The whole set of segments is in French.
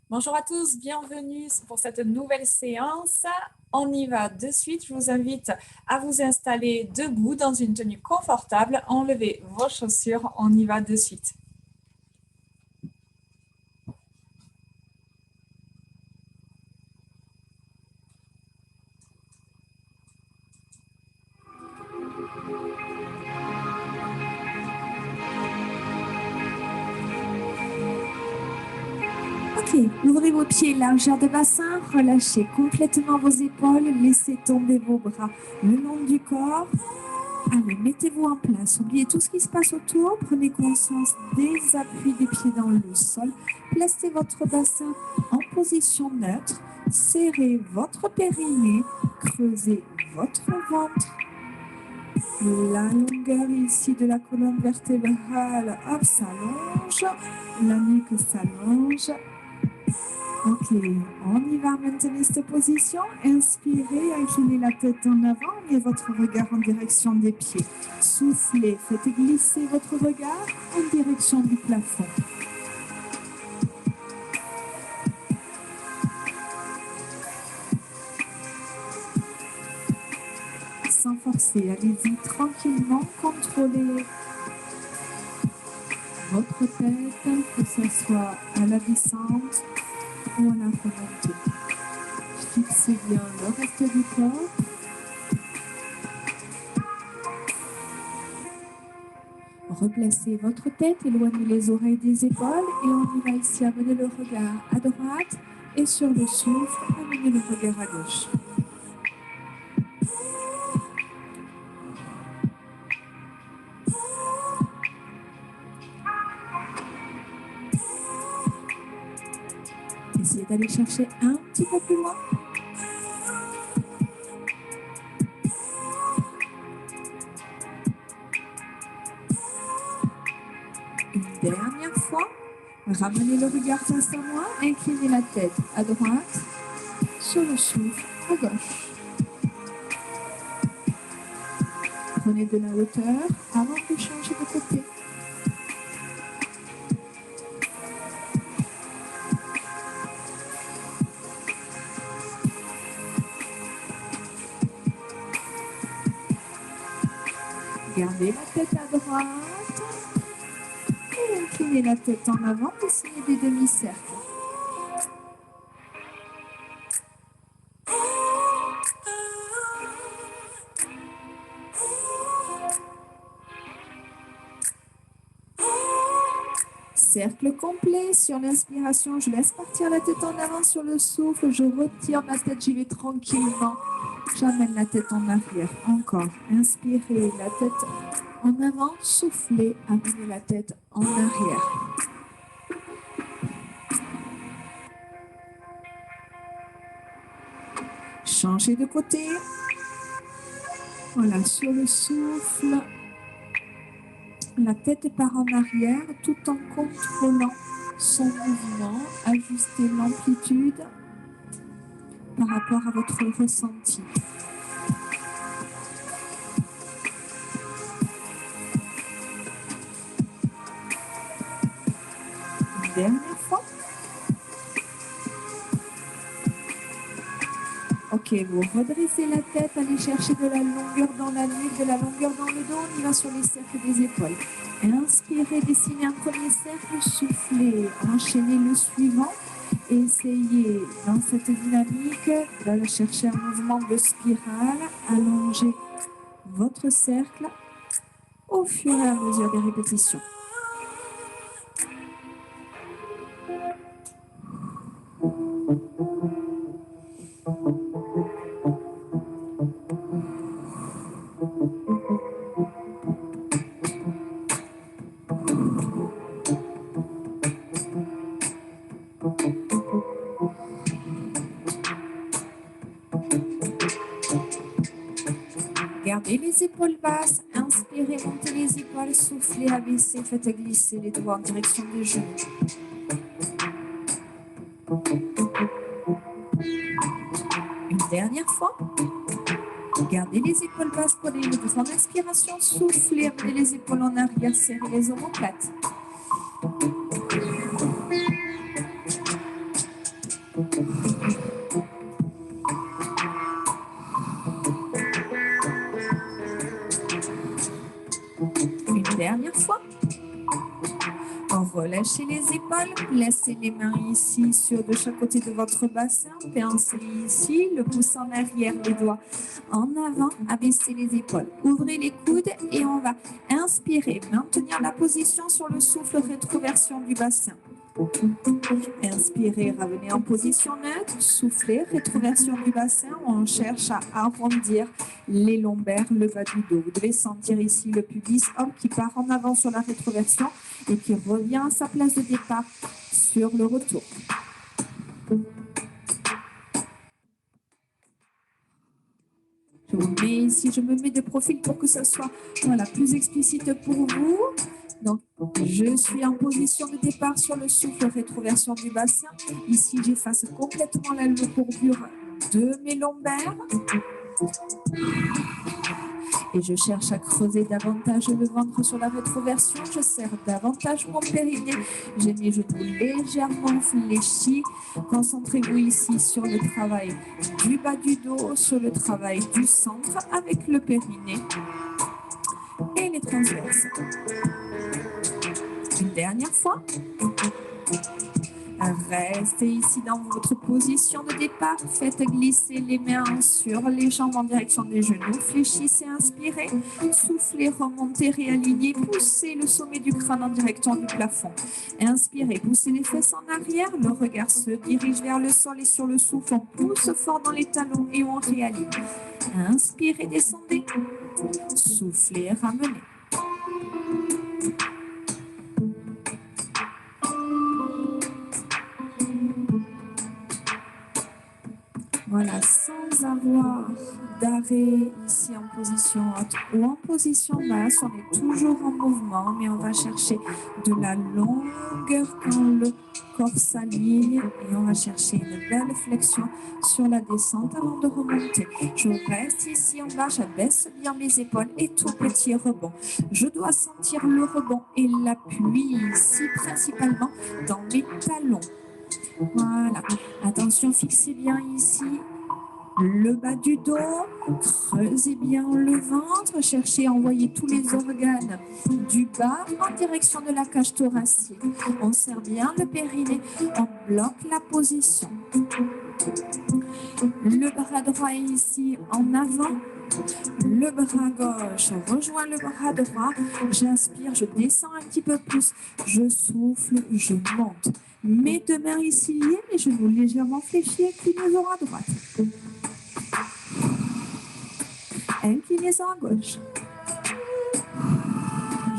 Bonjour à tous, bienvenue pour cette nouvelle séance. On y va de suite. Je vous invite à vous installer debout dans une tenue confortable. Enlevez vos chaussures. On y va de suite. Ok, ouvrez vos pieds, largeur de bassin, relâchez complètement vos épaules, laissez tomber vos bras le long du corps. Allez, mettez-vous en place, oubliez tout ce qui se passe autour, prenez conscience des appuis des pieds dans le sol, placez votre bassin en position neutre, serrez votre périnée, creusez votre ventre. La longueur ici de la colonne vertébrale, hop, s'allonge, la nuque s'allonge. Ok, on y va, maintenez cette position. Inspirez, inclinez la tête en avant et votre regard en direction des pieds. Soufflez, faites glisser votre regard en direction du plafond. Sans forcer, allez-y tranquillement, contrôlez votre tête, que ce soit à la descente ou à la remontée. Fixez bien le reste du corps. Replacez votre tête, éloignez les oreilles des épaules et on y va ici amener le regard à droite et sur le souffle, amener le regard à gauche. Essayez d'aller chercher un petit peu plus loin. Une dernière fois, ramenez le regard face à moi, inclinez la tête à droite, sur le souffle à gauche. Prenez de la hauteur avant de changer de côté. Gardez la tête à droite et inclinez la tête en avant, dessinez des demi-cercles. Cercle complet. Sur l'inspiration, je laisse partir la tête en avant. Sur le souffle, je retire ma tête, j'y vais tranquillement. J'amène la tête en arrière. Encore. Inspirez, la tête en avant. Soufflez, amenez la tête en arrière. Changez de côté. Voilà, sur le souffle, la tête part en arrière tout en contrôlant son mouvement. Ajustez l'amplitude par rapport à votre ressenti. Une dernière fois. Ok, vous redressez la tête, allez chercher de la longueur dans la nuque, de la longueur dans le dos, on y va sur les cercles des épaules. Inspirez, dessinez un premier cercle, soufflez, enchaînez le suivant. Essayez dans cette dynamique d'aller chercher un mouvement de spirale, allongez votre cercle au fur et à mesure des répétitions. Gardez les épaules basses, inspirez, montez les épaules, soufflez, abaissez, faites glisser les doigts en direction des genoux. Une dernière fois. Gardez les épaules basses, prenez une grande inspiration, soufflez, amenez les épaules en arrière, serrez les omoplates. relâchez les épaules, placez les mains ici de chaque côté de votre bassin, pincez ici, le pouce en arrière, les doigts en avant, abaissez les épaules, ouvrez les coudes et on va inspirer, maintenir la position sur le souffle, rétroversion du bassin. Inspirez, revenez en position neutre, soufflez, rétroversion du bassin, on cherche à arrondir les lombaires, le bas du dos. Vous devez sentir ici le pubis qui part en avant sur la rétroversion et qui revient à sa place de départ sur le retour. Je me mets de profil pour que ça soit plus explicite pour vous. Donc, je suis en position de départ sur le souffle, rétroversion du bassin. Ici, j'efface complètement la courbure de mes lombaires. Et je cherche à creuser davantage le ventre sur la rétroversion. Je serre davantage mon périnée. J'ai mes genoux légèrement fléchis. Concentrez-vous ici sur le travail du bas du dos, sur le travail du centre avec le périnée et les transverses. Une dernière fois. Restez ici dans votre position de départ. Faites glisser les mains sur les jambes en direction des genoux. Fléchissez, inspirez. Soufflez, remontez, réalignez. Poussez le sommet du crâne en direction du plafond. Inspirez, poussez les fesses en arrière. Le regard se dirige vers le sol et sur le souffle, on pousse fort dans les talons et on réaligne. Inspirez, descendez. Soufflez, ramenez. Voilà, sans avoir d'arrêt ici en position haute ou en position basse, on est toujours en mouvement, mais on va chercher de la longueur quand le corps s'aligne et on va chercher une belle flexion sur la descente avant de remonter. Je reste ici en bas, j'abaisse bien mes épaules et tout petit rebond. Je dois sentir le rebond et l'appui ici principalement dans mes talons. Voilà, attention, fixez bien ici le bas du dos, creusez bien le ventre, cherchez à envoyer tous les organes du bas en direction de la cage thoracique. On serre bien le périnée, on bloque la position. Le bras droit est ici en avant. Le bras gauche rejoint le bras droit. J'inspire, je descends un petit peu plus. Je souffle, je monte. Mes deux mains ici liées, mes genoux légèrement fléchis, inclinaison à droite. Inclinaison à gauche.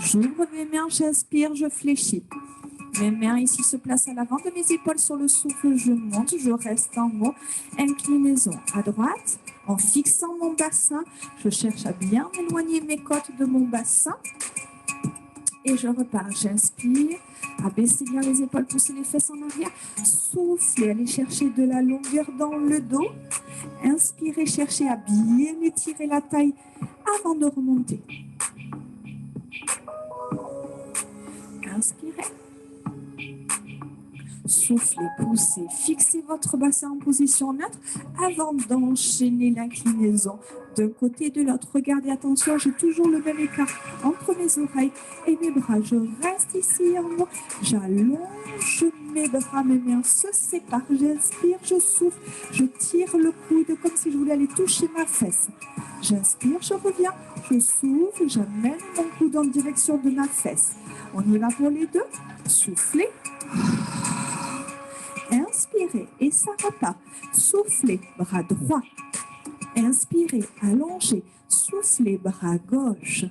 J'ouvre mes mains, j'inspire, je fléchis. Mes mains ici se placent à l'avant de mes épaules sur le souffle, je monte, je reste en haut. Inclinaison à droite. En fixant mon bassin, je cherche à bien éloigner mes côtes de mon bassin. Et je repars, j'inspire, abaissez bien les épaules, poussez les fesses en arrière. Soufflez, allez chercher de la longueur dans le dos. Inspirez, cherchez à bien étirer la taille avant de remonter. Inspirez. Soufflez, poussez, fixez votre bassin en position neutre avant d'enchaîner l'inclinaison d'un côté et de l'autre. Regardez, attention, j'ai toujours le même écart entre mes oreilles et mes bras. Je reste ici en haut, j'allonge mes bras, mes mains se séparent. J'inspire, je souffle, je tire le coude comme si je voulais aller toucher ma fesse. J'inspire, je reviens, je souffle, j'amène mon coude en direction de ma fesse. On y va pour les deux. Soufflez. Inspirez et ça repart. Soufflez, bras droit. Inspirez, allongez. Soufflez, bras gauche.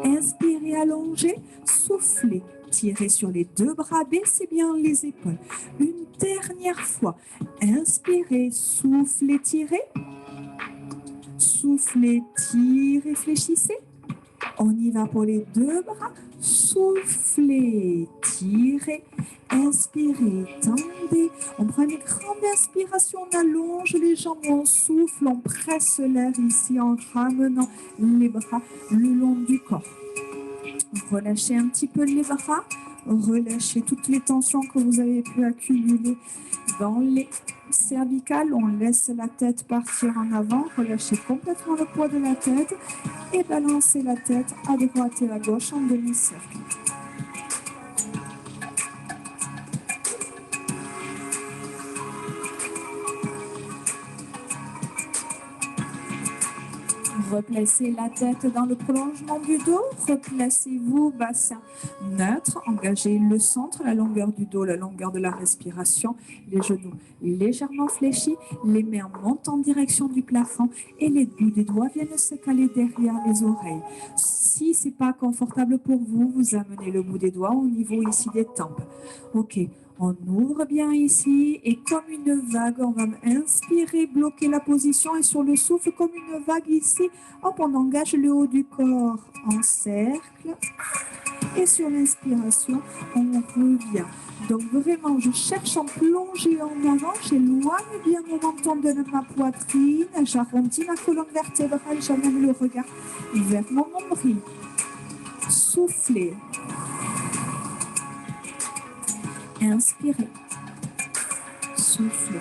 Inspirez, allongez. Soufflez, tirez sur les deux bras, baissez bien les épaules. Une dernière fois. Inspirez, soufflez, tirez. Soufflez, tirez, fléchissez. On y va pour les deux bras. Soufflez, tirez, inspirez, tendez. On prend une grande inspiration, on allonge les jambes, on souffle, on presse l'air ici en ramenant les bras le long du corps. Relâchez un petit peu les bras, relâchez toutes les tensions que vous avez pu accumuler dans les cervicales. On laisse la tête partir en avant, relâchez complètement le poids de la tête et balancez la tête à droite et à gauche en demi-cercle. Replacez la tête dans le prolongement du dos. Replacez-vous, bassin neutre. Engagez le centre, la longueur du dos, la longueur de la respiration. Les genoux légèrement fléchis. Les mains montent en direction du plafond et les bouts des doigts viennent se caler derrière les oreilles. Si ce n'est pas confortable pour vous, vous amenez le bout des doigts au niveau ici des tempes. Ok. On ouvre bien ici et comme une vague, on va inspirer, bloquer la position et sur le souffle, comme une vague ici, hop, on engage le haut du corps en cercle et sur l'inspiration, on revient. Donc vraiment, je cherche en plongée en avant, j'éloigne bien mon menton de ma poitrine, j'arrondis ma colonne vertébrale, j'amène le regard vers mon nombril. Soufflez. Inspirez, soufflez.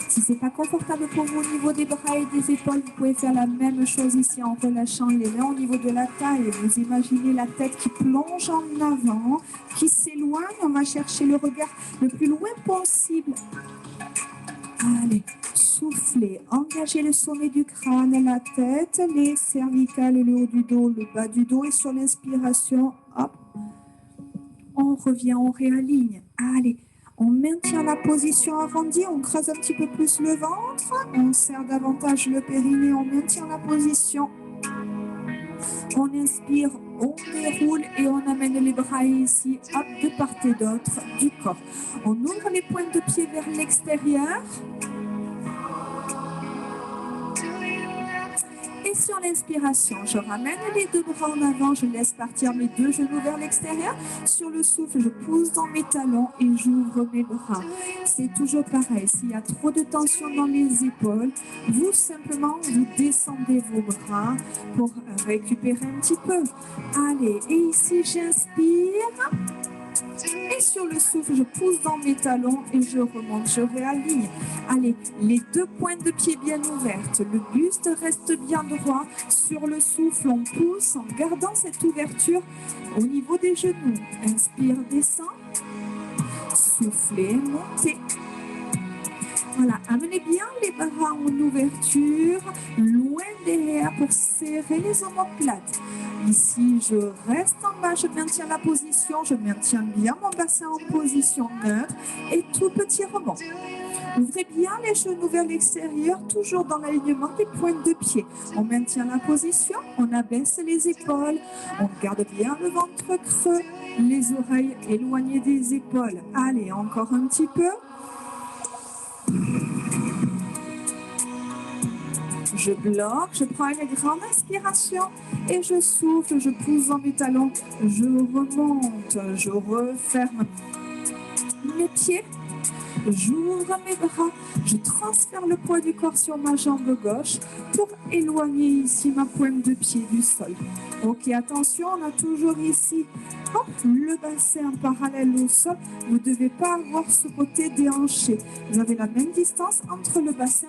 Si ce n'est pas confortable pour vous au niveau des bras et des épaules, vous pouvez faire la même chose ici en relâchant les mains au niveau de la taille. Vous imaginez la tête qui plonge en avant, qui s'éloigne. On va chercher le regard le plus loin possible. Allez, soufflez, engagez le sommet du crâne, la tête, les cervicales, le haut du dos, le bas du dos et sur l'inspiration, hop, on revient, on réaligne. Allez, on maintient la position arrondie, on creuse un petit peu plus le ventre, on serre davantage le périnée, on maintient la position. On inspire, on déroule et on amène les bras ici, hop, de part et d'autre du corps. On ouvre les pointes de pied vers l'extérieur. Et sur l'inspiration, je ramène les deux bras en avant, je laisse partir mes deux genoux vers l'extérieur. Sur le souffle, je pousse dans mes talons et j'ouvre mes bras. C'est toujours pareil, s'il y a trop de tension dans les épaules, vous simplement, vous descendez vos bras pour récupérer un petit peu. Allez, et ici, j'inspire. Et sur le souffle, je pousse dans mes talons et je remonte, je réaligne. Allez, les deux pointes de pied bien ouvertes, le buste reste bien droit. Sur le souffle, on pousse en gardant cette ouverture au niveau des genoux. Inspire, descend. Soufflez, montez. Voilà, amenez bien les bras en ouverture, loin derrière pour serrer les omoplates. Ici, je reste en bas, je maintiens la position, je maintiens bien mon bassin en position neutre et tout petit rebond. Ouvrez bien les genoux vers l'extérieur, toujours dans l'alignement des pointes de pied. On maintient la position, on abaisse les épaules, on garde bien le ventre creux, les oreilles éloignées des épaules. Allez, encore un petit peu. Je bloque, je prends une grande inspiration et je souffle, je pousse dans mes talons, je remonte, je referme mes pieds, j'ouvre mes bras, je transfère le poids du corps sur ma jambe gauche pour éloigner ici ma pointe de pied du sol. Ok, attention, on a toujours ici hop, le bassin parallèle au sol. Vous ne devez pas avoir ce côté déhanché. Vous avez la même distance entre le bassin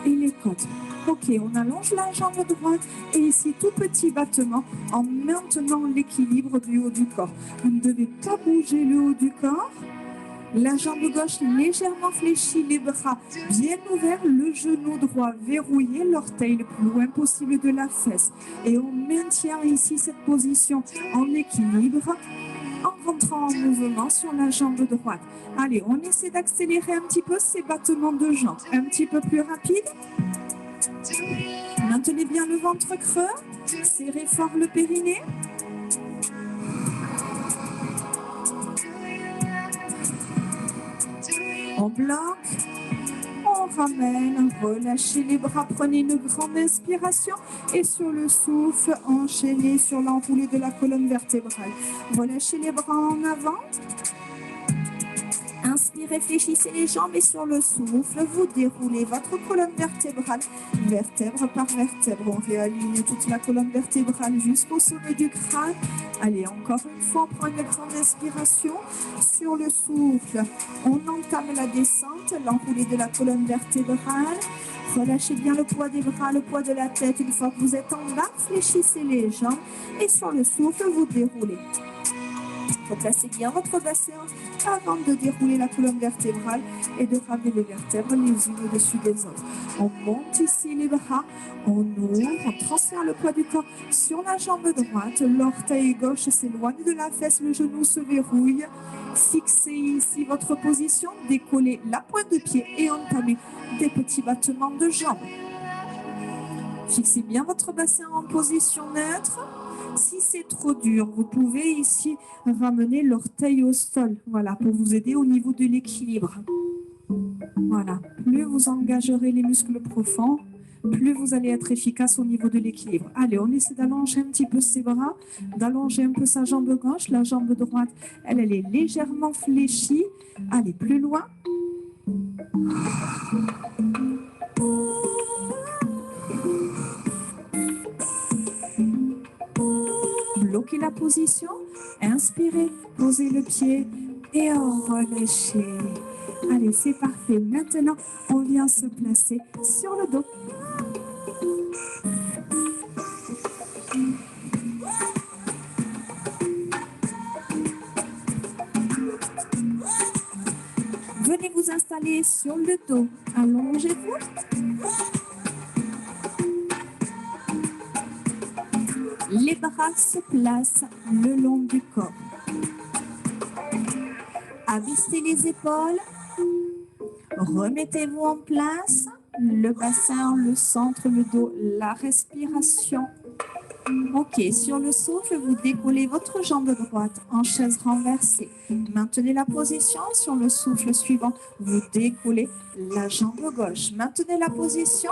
et les côtes. Ok, on allonge la jambe droite et ici tout petit battement en maintenant l'équilibre du haut du corps. Vous ne devez pas bouger le haut du corps. La jambe gauche légèrement fléchie, les bras bien ouverts, le genou droit verrouillé, l'orteil le plus loin possible de la fesse. Et on maintient ici cette position en équilibre en rentrant en mouvement sur la jambe droite. Allez, on essaie d'accélérer un petit peu ces battements de jambes. Un petit peu plus rapide. Maintenez bien le ventre creux. Serrez fort le périnée. On bloque, on ramène, relâchez les bras, prenez une grande inspiration et sur le souffle, enchaînez sur l'enroulé de la colonne vertébrale. Relâchez les bras en avant. Inspirez, fléchissez les jambes et sur le souffle, vous déroulez votre colonne vertébrale, vertèbre par vertèbre. On réaligne toute la colonne vertébrale jusqu'au sommet du crâne. Allez, encore une fois, on prend une grande inspiration. Sur le souffle, on entame la descente, l'enroulé de la colonne vertébrale. Relâchez bien le poids des bras, le poids de la tête. Une fois que vous êtes en bas, fléchissez les jambes et sur le souffle, vous déroulez. Replacez bien votre bassin avant de dérouler la colonne vertébrale et de ramener les vertèbres les unes au-dessus des autres. On monte ici les bras, on ouvre, on transfère le poids du corps sur la jambe droite, l'orteil gauche s'éloigne de la fesse, le genou se verrouille. Fixez ici votre position, décollez la pointe de pied et entamez des petits battements de jambes. Fixez bien votre bassin en position neutre. Si c'est trop dur, vous pouvez ici ramener l'orteil au sol, voilà, pour vous aider au niveau de l'équilibre. Voilà, plus vous engagerez les muscles profonds, plus vous allez être efficace au niveau de l'équilibre. Allez, on essaie d'allonger un petit peu ses bras, d'allonger un peu sa jambe gauche. La jambe droite, elle est légèrement fléchie. Allez, plus loin. Bloquez la position, inspirez, posez le pied et relâchez. Allez, c'est parfait. Maintenant, on vient se placer sur le dos. Venez vous installer sur le dos. Allongez-vous. Les bras se placent le long du corps. Abaissez les épaules. Remettez-vous en place. Le bassin, le centre, le dos, la respiration. Ok, sur le souffle, vous décollez votre jambe droite en chaise renversée. Maintenez la position. Sur le souffle suivant, vous décollez la jambe gauche. Maintenez la position.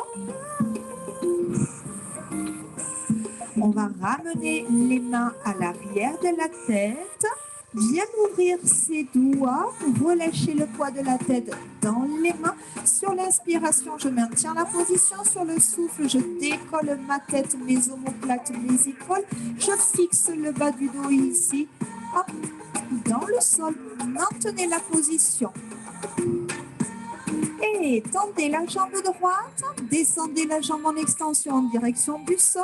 On va ramener les mains à l'arrière de la tête. Bien ouvrir ses doigts. Relâchez le poids de la tête dans les mains. Sur l'inspiration, je maintiens la position. Sur le souffle, je décolle ma tête, mes omoplates, mes épaules. Je fixe le bas du dos ici. Hop, dans le sol. Maintenez la position. Et tendez la jambe droite. Descendez la jambe en extension en direction du sol.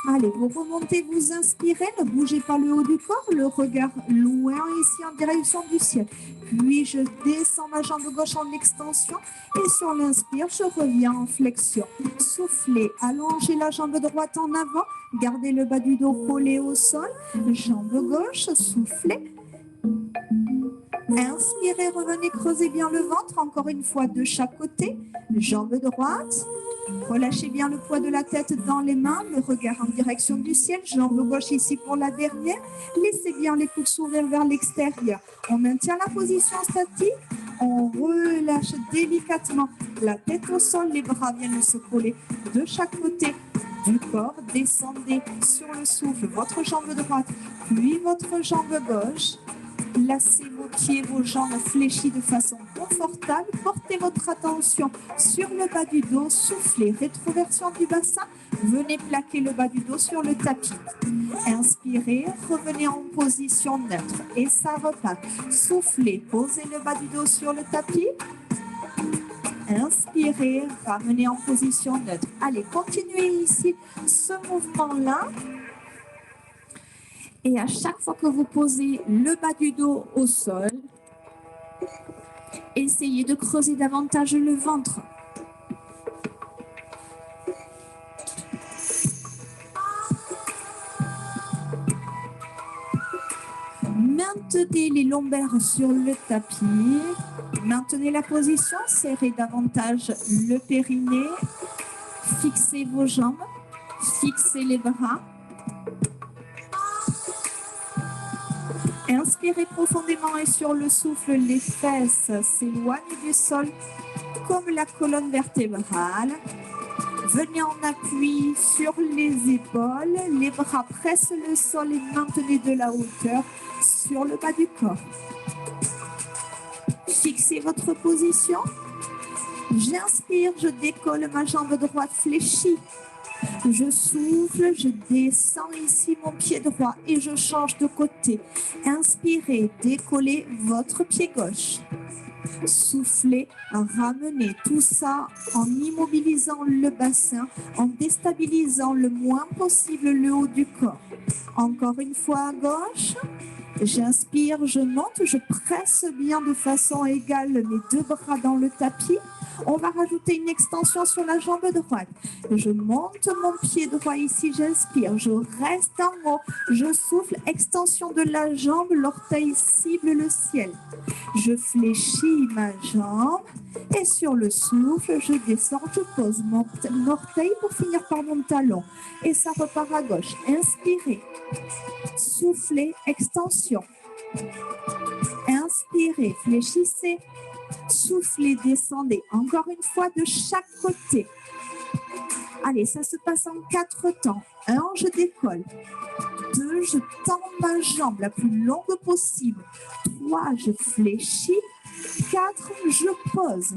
Allez, vous remontez, vous inspirez, ne bougez pas le haut du corps, le regard loin ici en direction du ciel. Puis je descends ma jambe gauche en extension et sur l'inspire, je reviens en flexion. Soufflez, allongez la jambe droite en avant, gardez le bas du dos collé au sol, jambe gauche, soufflez. Inspirez, revenez, creusez bien le ventre, encore une fois de chaque côté, jambe droite. Relâchez bien le poids de la tête dans les mains, le regard en direction du ciel, jambe gauche ici pour la dernière. Laissez bien les coudes s'ouvrir vers l'extérieur. On maintient la position statique, on relâche délicatement la tête au sol, les bras viennent se coller de chaque côté du corps. Descendez sur le souffle votre jambe droite, puis votre jambe gauche. Placez vos pieds, vos jambes fléchies de façon confortable. Portez votre attention sur le bas du dos. Soufflez, rétroversion du bassin. Venez plaquer le bas du dos sur le tapis. Inspirez, revenez en position neutre et ça repart. Soufflez, posez le bas du dos sur le tapis. Inspirez, ramenez en position neutre. Allez, continuez ici ce mouvement-là. Et à chaque fois que vous posez le bas du dos au sol, essayez de creuser davantage le ventre. Maintenez les lombaires sur le tapis. Maintenez la position, serrez davantage le périnée. Fixez vos jambes, fixez les bras. Inspirez profondément et sur le souffle, les fesses s'éloignent du sol comme la colonne vertébrale. Venez en appui sur les épaules, les bras pressent le sol et maintenez de la hauteur sur le bas du corps. Fixez votre position. J'inspire, je décolle ma jambe droite fléchie. Je souffle, je descends ici mon pied droit et je change de côté. Inspirez, décollez votre pied gauche. Soufflez, ramenez tout ça en immobilisant le bassin, en déstabilisant le moins possible le haut du corps. Encore une fois à gauche. J'inspire, je monte, je presse bien de façon égale mes deux bras dans le tapis. On va rajouter une extension sur la jambe droite. Je monte mon pied droit ici, j'inspire, je reste en haut, je souffle, extension de la jambe, l'orteil cible le ciel. Je fléchis ma jambe et sur le souffle, je descends, je pose mon orteil pour finir par mon talon. Et ça repart à gauche. Inspirez, soufflez, extension. Inspirez, fléchissez. Soufflez, descendez. Encore une fois de chaque côté. Allez, ça se passe en 4 temps. 1, je décolle. 2, je tends ma jambe la plus longue possible. 3, je fléchis. 4, je pose.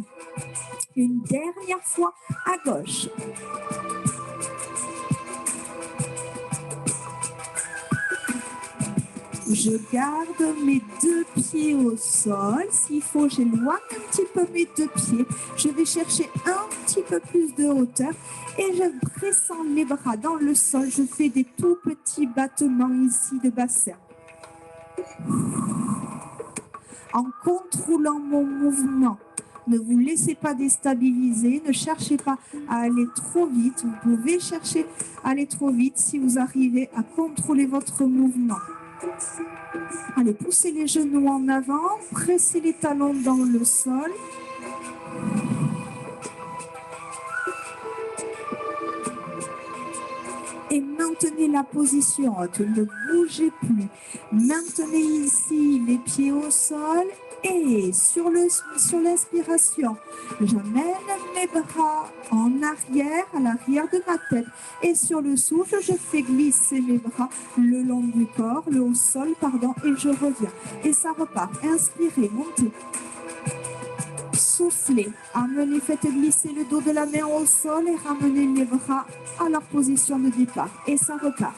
Une dernière fois à gauche. Je garde mes 2 pieds au sol. S'il faut, j'éloigne un petit peu mes 2 pieds. Je vais chercher un petit peu plus de hauteur et je descends les bras dans le sol. Je fais des tout petits battements ici de bassin. En contrôlant mon mouvement. Ne vous laissez pas déstabiliser, ne cherchez pas à aller trop vite. Vous pouvez chercher à aller trop vite si vous arrivez à contrôler votre mouvement. Allez, poussez les genoux en avant, pressez les talons dans le sol. Et maintenez la position haute, ne bougez plus. Maintenez ici les pieds au sol et sur l'inspiration, j'amène mes bras en arrière, à l'arrière de ma tête. Et sur le souffle, je fais glisser mes bras le long du corps, au sol, et je reviens. Et ça repart. Inspirez, montez. Soufflez, amenez, faites glisser le dos de la main au sol et ramenez les bras à leur position de départ. Et ça repart.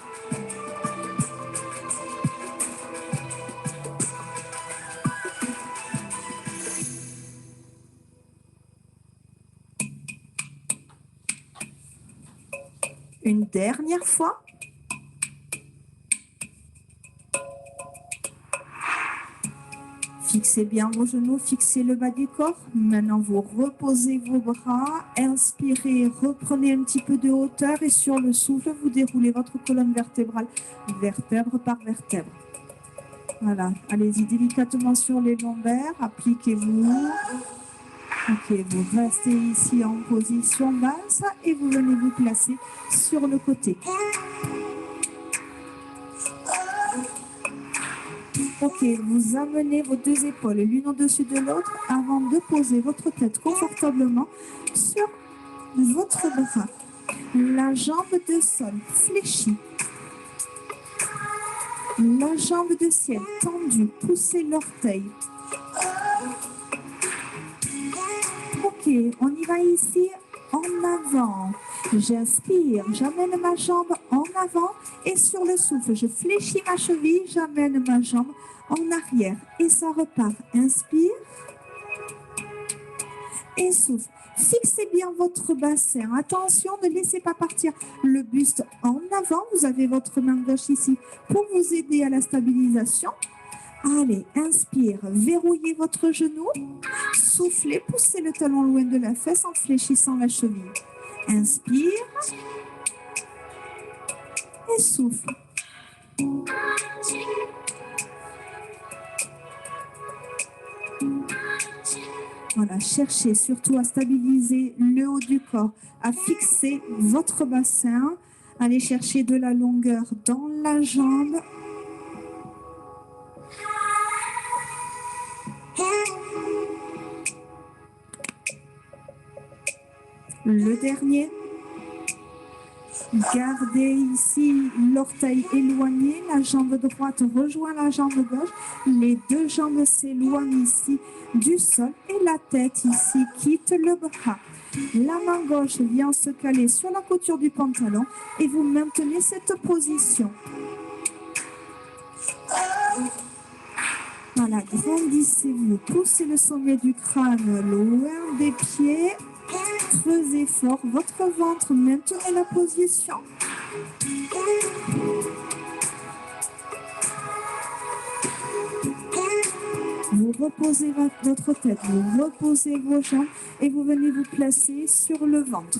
Une dernière fois. Fixez bien vos genoux, fixez le bas du corps. Maintenant, vous reposez vos bras. Inspirez, reprenez un petit peu de hauteur et sur le souffle, vous déroulez votre colonne vertébrale, vertèbre par vertèbre. Voilà, allez-y délicatement sur les lombaires, appliquez-vous. Ok, vous restez ici en position basse et vous venez vous placer sur le côté. Ok, vous amenez vos 2 épaules l'une au-dessus de l'autre avant de poser votre tête confortablement sur votre bras. La jambe de sol fléchie. La jambe de ciel tendue, poussez l'orteil. Ok, on y va ici en avant. J'inspire, j'amène ma jambe en avant et sur le souffle, je fléchis ma cheville, j'amène ma jambe en arrière et ça repart. Inspire et souffle. Fixez bien votre bassin. Attention, ne laissez pas partir le buste en avant. Vous avez votre main gauche ici pour vous aider à la stabilisation. Allez, inspire, verrouillez votre genou. Soufflez, poussez le talon loin de la fesse en fléchissant la cheville. Inspire et souffle. Voilà, cherchez surtout à stabiliser le haut du corps, à fixer votre bassin. Allez chercher de la longueur dans la jambe. Le dernier. Gardez ici l'orteil éloigné, la jambe droite rejoint la jambe gauche, les 2 jambes s'éloignent ici du sol et la tête ici quitte le bras. La main gauche vient se caler sur la couture du pantalon et vous maintenez cette position. Voilà, grandissez-vous, poussez le sommet du crâne loin des pieds. Creusez fort votre ventre, maintenez la position. Vous reposez votre tête, vous reposez vos jambes et vous venez vous placer sur le ventre.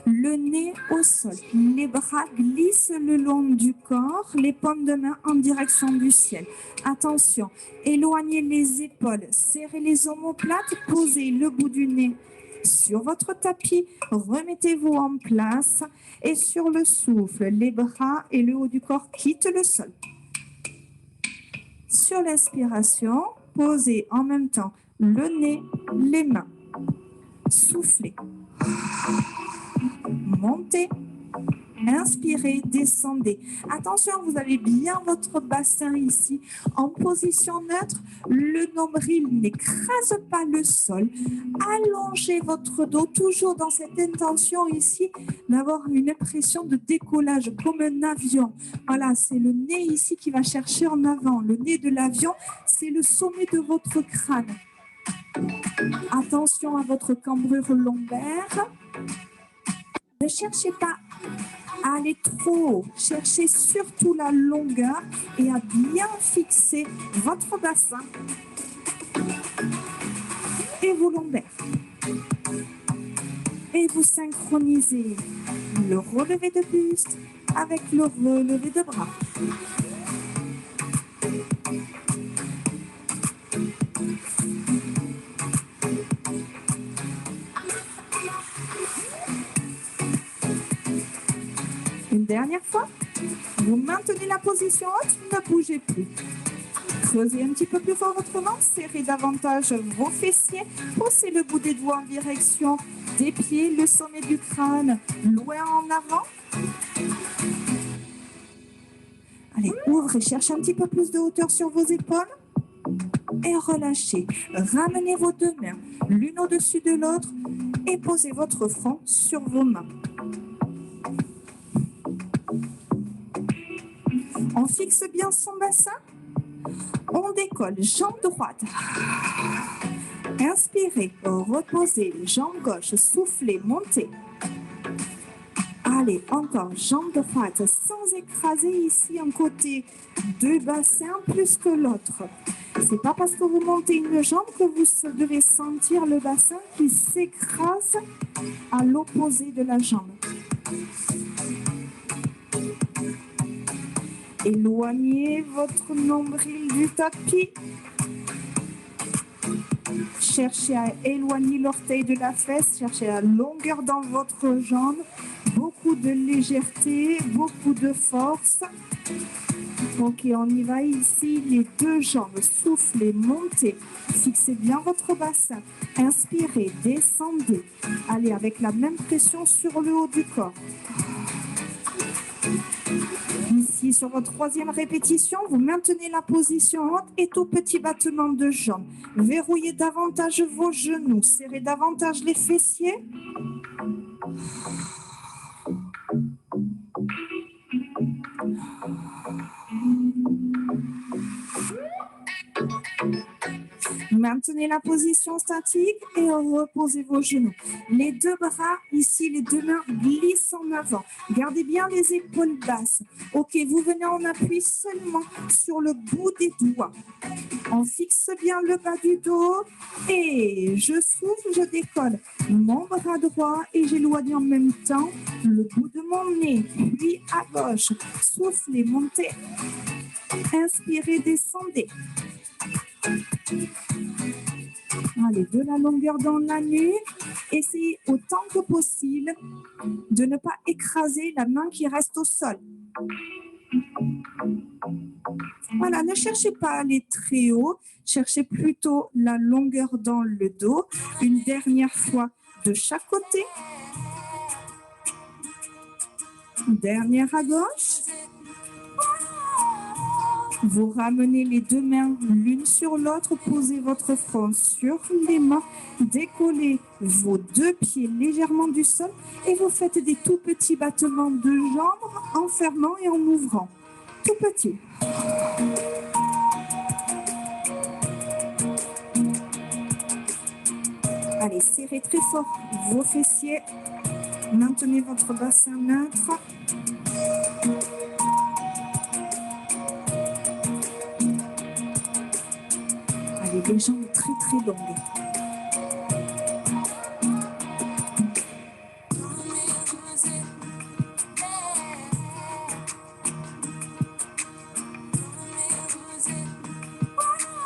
Le nez au sol, les bras glissent le long du corps, les paumes de main en direction du ciel. Attention, éloignez les épaules, serrez les omoplates, posez le bout du nez sur votre tapis, remettez-vous en place et sur le souffle, les bras et le haut du corps quittent le sol. Sur l'inspiration, posez en même temps le nez, les mains. Soufflez. Montez. Inspirez, descendez. Attention, vous avez bien votre bassin ici en position neutre. Le nombril n'écrase pas le sol. Allongez votre dos, toujours dans cette intention ici d'avoir une impression de décollage comme un avion. Voilà, c'est le nez ici qui va chercher en avant. Le nez de l'avion, c'est le sommet de votre crâne. Attention à votre cambrure lombaire. Ne cherchez pas à aller trop haut. Cherchez surtout la longueur et à bien fixer votre bassin et vos lombaires. Et vous synchronisez le relevé de buste avec le relevé de bras. Une dernière fois, vous maintenez la position haute, ne bougez plus. Creusez un petit peu plus fort votre ventre, serrez davantage vos fessiers, poussez le bout des doigts en direction des pieds, le sommet du crâne loin en avant. Allez, ouvrez, cherchez un petit peu plus de hauteur sur vos épaules et relâchez. Ramenez vos deux mains l'une au-dessus de l'autre et posez votre front sur vos mains. On fixe bien son bassin. On décolle, jambe droite. Inspirez, reposez, jambe gauche, soufflez, montez. Allez, encore, jambe droite, sans écraser ici un côté du bassin plus que l'autre. C'est pas parce que vous montez une jambe que vous devez sentir le bassin qui s'écrase à l'opposé de la jambe. Éloignez votre nombril du tapis. Cherchez à éloigner l'orteil de la fesse. Cherchez la longueur dans votre jambe. Beaucoup de légèreté, beaucoup de force. Ok, on y va ici. Les deux jambes. Soufflez, montez. Fixez bien votre bassin. Inspirez, descendez. Allez, avec la même pression sur le haut du corps. Ici, sur votre troisième répétition, vous maintenez la position haute et tout petit battement de jambes. Verrouillez davantage vos genoux, serrez davantage les fessiers. Maintenez la position statique et reposez vos genoux. Les deux bras, ici, les deux mains glissent en avant. Gardez bien les épaules basses. Ok, vous venez en appui seulement sur le bout des doigts. On fixe bien le bas du dos et je souffle, je décolle mon bras droit et j'éloigne en même temps le bout de mon nez. Puis à gauche, soufflez, montez. Inspirez, descendez. Allez, de la longueur dans la nuque. Essayez autant que possible de ne pas écraser la main qui reste au sol. Voilà, ne cherchez pas à aller très haut. Cherchez plutôt la longueur dans le dos. Une dernière fois de chaque côté. Dernière à gauche. Vous ramenez les deux mains l'une sur l'autre, posez votre front sur les mains, décollez vos deux pieds légèrement du sol et vous faites des tout petits battements de jambes en fermant et en ouvrant. Tout petit. Allez, serrez très fort vos fessiers. Maintenez votre bassin neutre. Allez, les jambes très très longues.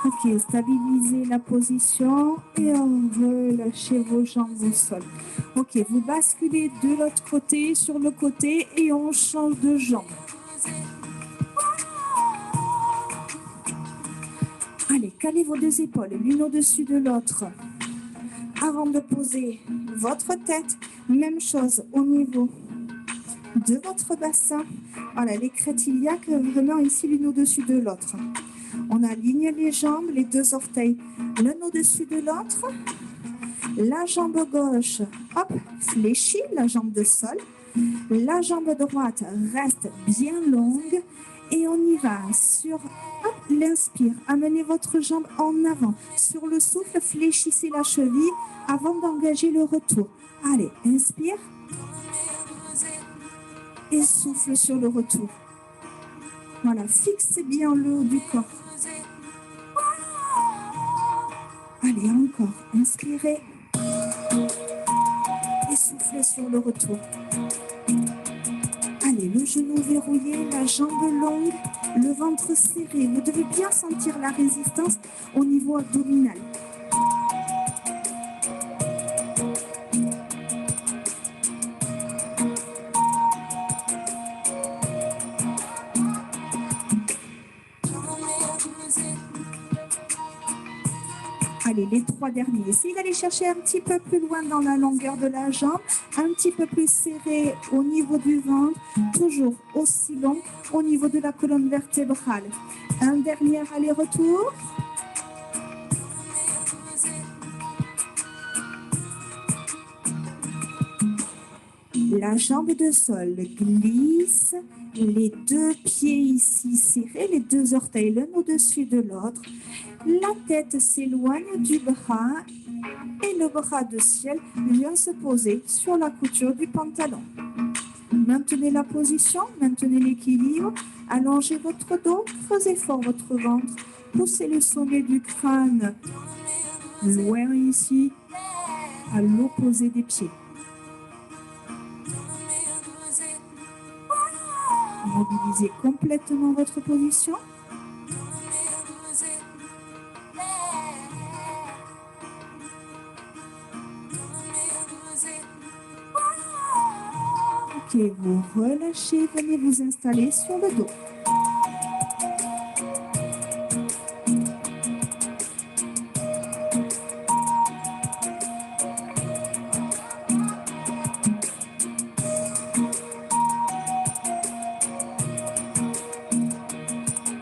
Ok, stabilisez la position et relâchez vos jambes au sol. Ok, vous basculez de l'autre côté sur le côté et on change de jambe. Allez, calez vos deux épaules l'une au-dessus de l'autre. Avant de poser votre tête, même chose au niveau de votre bassin. Voilà, les crêtes iliaques vraiment ici l'une au-dessus de l'autre. On aligne les jambes, les deux orteils l'un au-dessus de l'autre. La jambe gauche, hop, fléchit, la jambe de sol. La jambe droite reste bien longue et on y va sur l'inspire. Amenez votre jambe en avant. Sur le souffle, fléchissez la cheville avant d'engager le retour. Allez, inspire et souffle sur le retour. Voilà, fixez bien le haut du corps. Allez, encore, inspirez et soufflez sur le retour. Allez, le genou verrouillé, la jambe longue, le ventre serré. Vous devez bien sentir la résistance au niveau abdominal. Allez, les trois derniers. Essayez d'aller chercher un petit peu plus loin dans la longueur de la jambe, un petit peu plus serré au niveau du ventre, toujours aussi long au niveau de la colonne vertébrale. Un dernier aller-retour. La jambe de sol glisse, les deux pieds ici serrés, les deux orteils l'un au-dessus de l'autre. La tête s'éloigne du bras et le bras de ciel vient se poser sur la couture du pantalon. Maintenez la position, maintenez l'équilibre, allongez votre dos, creusez fort votre ventre, poussez le sommet du crâne loin ici, à l'opposé des pieds. Mobilisez complètement votre position. Ok, vous relâchez, venez vous installer sur le dos.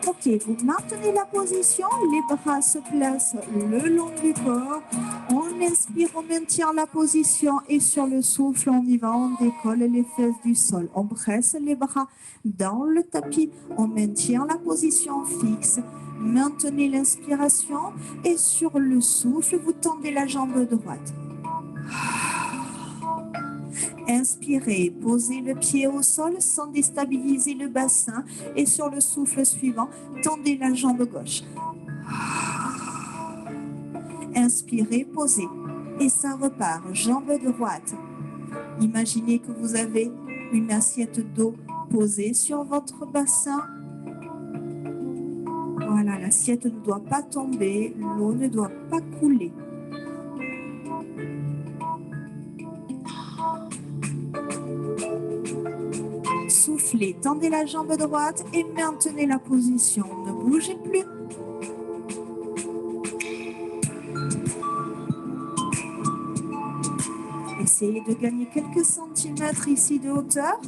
Ok, vous maintenez la position, les bras se placent le long du corps. On inspire, on maintient la position et sur le souffle, on y va, on décolle les fesses du sol. On presse les bras dans le tapis, on maintient la position fixe. Maintenez l'inspiration et sur le souffle, vous tendez la jambe droite. Inspirez, posez le pied au sol sans déstabiliser le bassin et sur le souffle suivant, tendez la jambe gauche. Inspirez, posez et ça repart, jambe droite. Imaginez que vous avez une assiette d'eau posée sur votre bassin. Voilà, l'assiette ne doit pas tomber, l'eau ne doit pas couler. Soufflez, tendez la jambe droite et maintenez la position. Ne bougez plus. Essayez de gagner quelques centimètres ici de hauteur.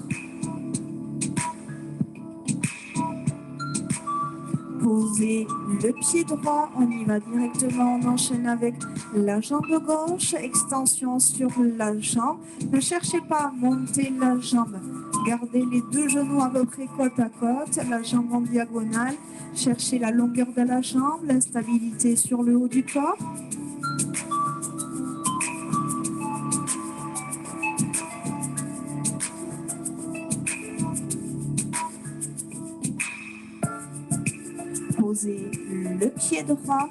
Posez le pied droit, on y va directement, on enchaîne avec la jambe gauche, extension sur la jambe. Ne cherchez pas à monter la jambe. Gardez les deux genoux à peu près côte à côte, la jambe en diagonale. Cherchez la longueur de la jambe, l'instabilité sur le haut du corps. Posez le pied droit.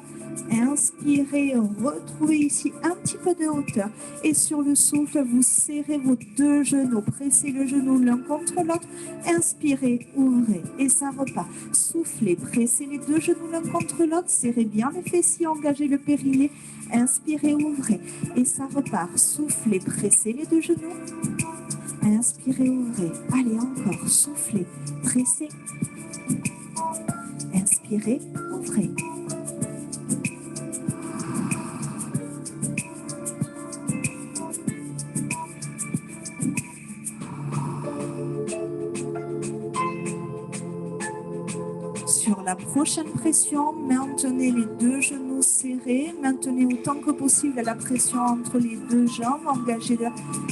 Inspirez, retrouvez ici un petit peu de hauteur. Et sur le souffle, vous serrez vos deux genoux. Pressez le genou l'un contre l'autre. Inspirez, ouvrez et ça repart. Soufflez, pressez les deux genoux l'un contre l'autre. Serrez bien les fessiers, engagez le périnée. Inspirez, ouvrez et ça repart. Soufflez, pressez les deux genoux. Inspirez, ouvrez. Allez, encore. Soufflez, pressez. Inspirez, ouvrez. Sur la prochaine pression, maintenez les deux genoux serrés, maintenez autant que possible la pression entre les deux jambes, engagez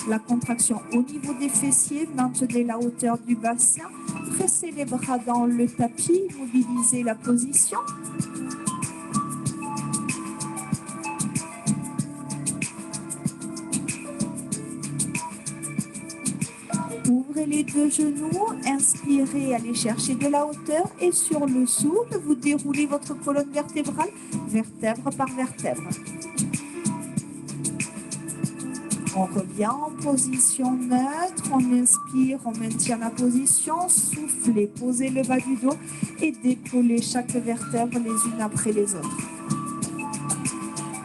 la contraction au niveau des fessiers, maintenez la hauteur du bassin, pressez les bras dans le tapis, mobilisez la position. Ouvrez les deux genoux, inspirez, allez chercher de la hauteur et sur le souffle, vous déroulez votre colonne vertébrale, vertèbre par vertèbre. On revient en position neutre, on inspire, on maintient la position, soufflez, posez le bas du dos et décollez chaque vertèbre les unes après les autres.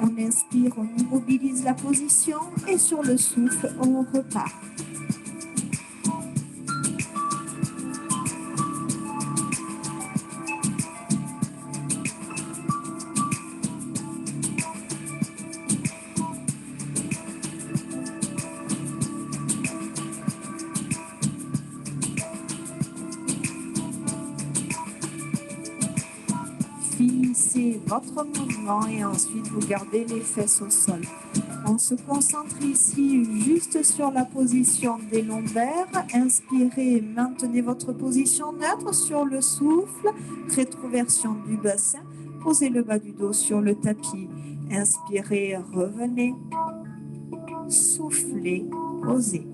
On inspire, on immobilise la position et sur le souffle, on repart. Finissez votre mouvement et ensuite vous gardez les fesses au sol. On se concentre ici juste sur la position des lombaires. Inspirez, maintenez votre position neutre sur le souffle. Rétroversion du bassin. Posez le bas du dos sur le tapis. Inspirez, revenez. Soufflez, posez.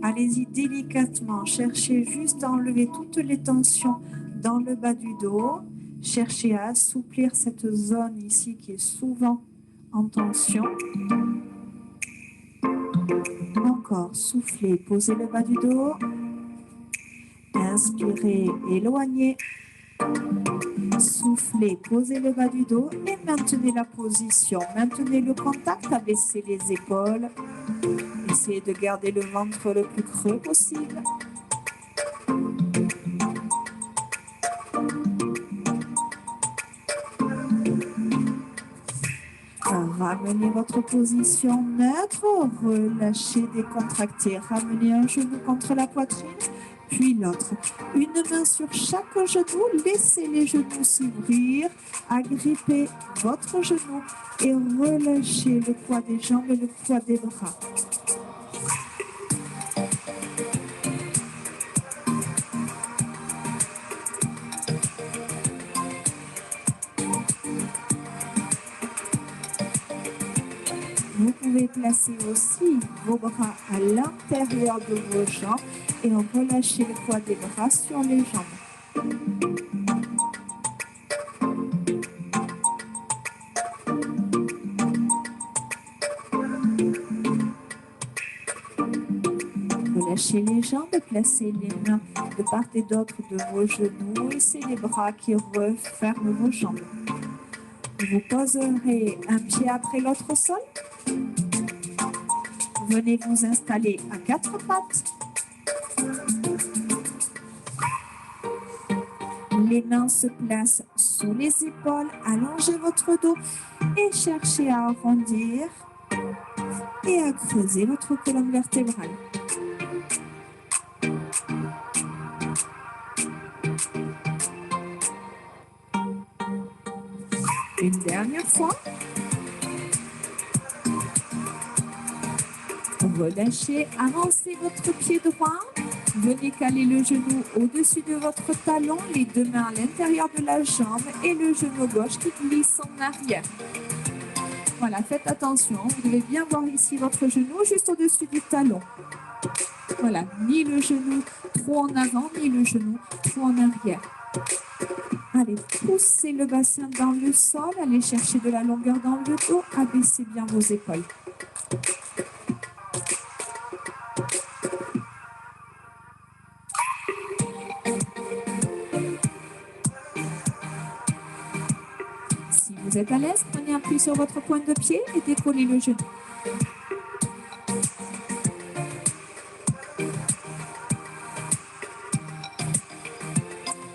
Allez-y délicatement. Cherchez juste à enlever toutes les tensions dans le bas du dos. Cherchez à assouplir cette zone ici qui est souvent en tension. Encore, soufflez, posez le bas du dos. Inspirez, éloignez. Soufflez, posez le bas du dos et maintenez la position. Maintenez le contact, abaissez les épaules. Essayez de garder le ventre le plus creux possible. Ramenez votre position neutre, relâchez, décontractez, ramenez un genou contre la poitrine, puis l'autre. Une main sur chaque genou, laissez les genoux s'ouvrir, agrippez votre genou et relâchez le poids des jambes et le poids des bras. Vous pouvez placer aussi vos bras à l'intérieur de vos jambes et relâcher le poids des bras sur les jambes. Relâchez les jambes, placez les mains de part et d'autre de vos genoux et c'est les bras qui referment vos jambes. Vous poserez un pied après l'autre au sol. Venez vous installer à quatre pattes. Les mains se placent sous les épaules. Allongez votre dos et cherchez à arrondir et à creuser votre colonne vertébrale. Une dernière fois. Relâchez, avancez votre pied droit. Venez caler le genou au-dessus de votre talon, les deux mains à l'intérieur de la jambe et le genou gauche qui glisse en arrière. Voilà, faites attention, vous devez bien voir ici votre genou juste au-dessus du talon. Voilà, ni le genou trop en avant, ni le genou trop en arrière. Allez, poussez le bassin dans le sol, allez chercher de la longueur dans le dos, abaissez bien vos épaules. Si vous êtes à l'aise, prenez appui sur votre pointe de pied et décollez le genou.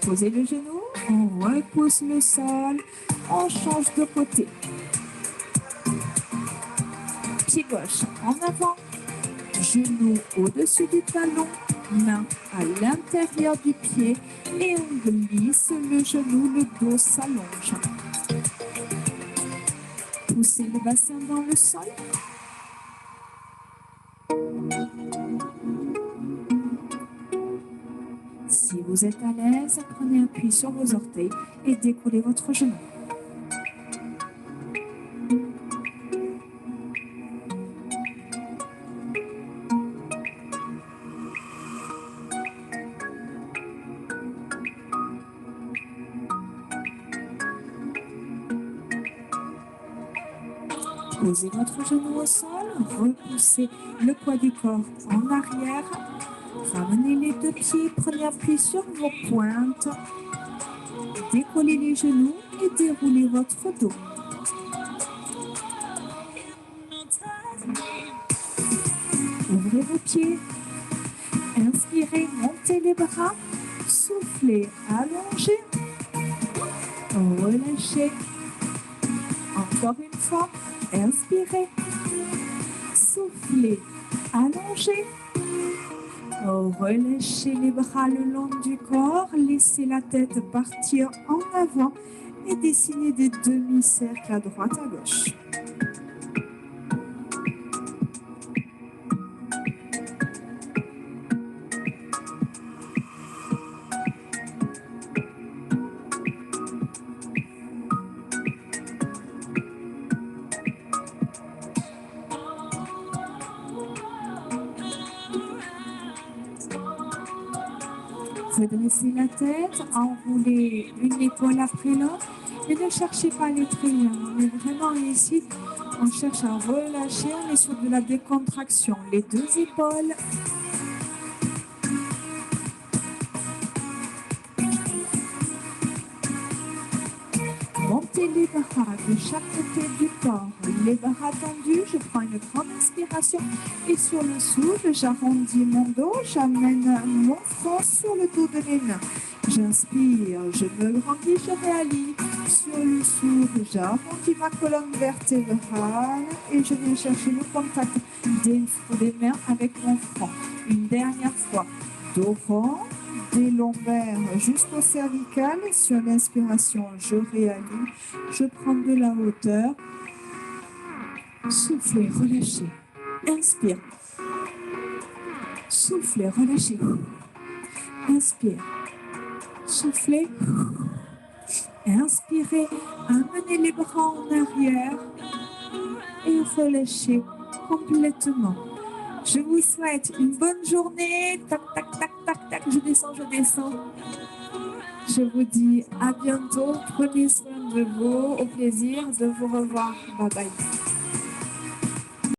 Posez le genou, on repousse le sol, on change de côté. Pied gauche en avant, genou au-dessus du talon, main à l'intérieur du pied et on glisse le genou, le dos s'allonge. Poussez le bassin dans le sol. Si vous êtes à l'aise, prenez appui sur vos orteils et décollez votre genou. Posez votre genou au sol, repoussez le poids du corps en arrière. Ramenez les deux pieds, prenez appui sur vos pointes. Décollez les genoux et déroulez votre dos. Ouvrez vos pieds. Inspirez, montez les bras. Soufflez, allongez. Relâchez. Encore une fois, inspirez. Soufflez, allongez. Relâchez les bras le long du corps, laissez la tête partir en avant et dessinez des demi-cercles à droite à gauche. Redressez la tête, enroulez une épaule après l'autre et ne cherchez pas les triangles. On est vraiment ici, on cherche à relâcher, on est sur de la décontraction. Les deux épaules. Montez les bras de chaque côté du corps, les bras tendus, je prends une grande inspiration et sur le souffle, j'arrondis mon dos, j'amène mon front sur le dos de mes mains. J'inspire, je me grandis, je réalise. Sur le souffle, j'arrondis ma colonne vertébrale et je viens chercher le contact des mains avec mon front. Une dernière fois, dos rond. Des lombaires jusqu'au cervical. Sur l'inspiration, je réaligne. Je prends de la hauteur. Soufflez, relâchez. Inspire. Soufflez, relâchez. Inspire. Soufflez. Inspirez. Amenez les bras en arrière. Et relâchez complètement. Je vous souhaite une bonne journée. Tac, tac, tac, tac, tac. Je descends, je descends. Je vous dis à bientôt. Prenez soin de vous. Au plaisir de vous revoir. Bye bye.